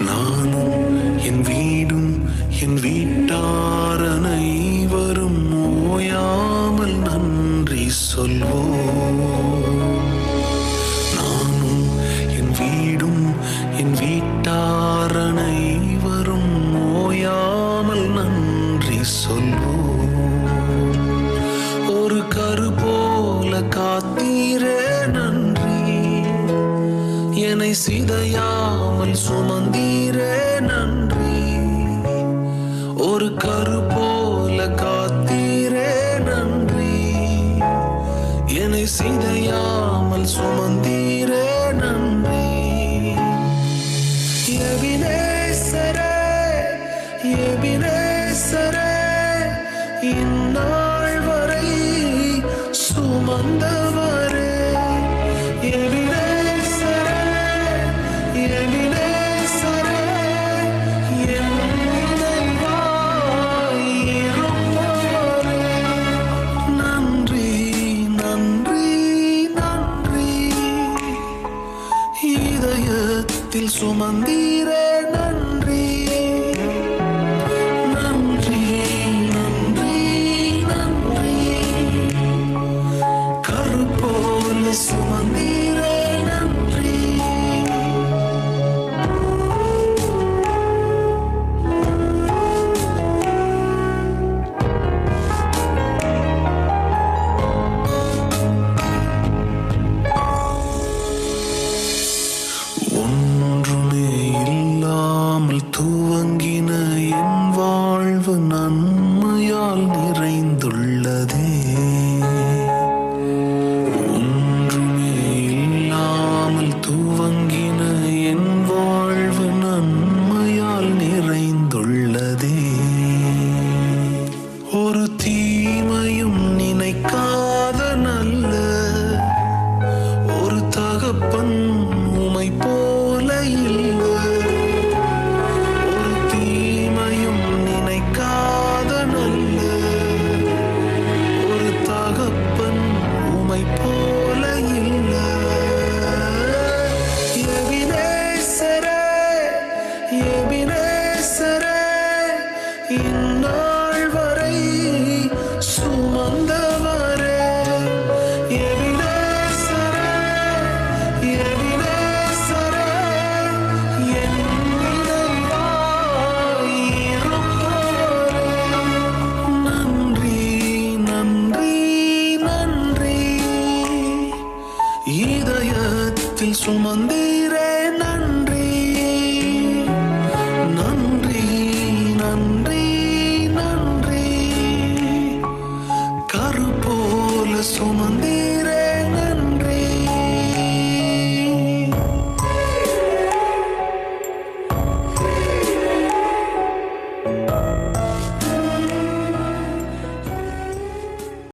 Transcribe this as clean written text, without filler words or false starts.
நானும் என் வீடும் என் வீட்டார் அனைவரும் ஓயாமல் நன்றி சொல்வோம். நானும் என் வீடும் என் வீட்டார் அனைவரும் ஓயாமல் நன்றி சொல்வோம். ஒரு கரு போல காத்தீரே நன்றி, என்னை சிதையாமல் சுமந்தீரே நன்றி. ஒரு கரு போல காத்தீரே நன்றி, என்னை சிதையாமல் சுமந்தீரே நன்றி. எபினேசரே எபினேசரே, இந்நாள் வரை சுமந்தவரே. எபினேசரே எபினேசரே, என் நினைவாய் இருப்பவரே. நன்றி நன்றி நன்றி, இதயத்தில் சுமந்தீரே நன்றி. நன்றி நன்றி நன்றி, கரு போல சுமந்தீரே நன்றி. ஒன்றுமே இல்லாமல் துவங்கின என் வாழ்வு நன்மையால் நிறைந்துள்ளதே. ஒன்றுமே இல்லாமல் துவங்கின என் வாழ்வு நன்மையால் நிறைந்துள்ளதே. ஒரு தீமையும் நினைக்காத நல்ல ஒரு தகப்பன் உமை போல இல்லை. ஒரு தீமையும் நினைக்காத நல்ல ஒரு தகப்பன் உமை போல இல்லை. எபினேசரே எபினேசரே, இந்நாள் வரை சுமந்தவரே. எபினேசரே எபினேசரே, என் நினைவாய் இருப்பவரே. நன்றி நன்றி நன்றி, இதயத்தில் சுமந்தீரே நன்றி. நன்றி நன்றி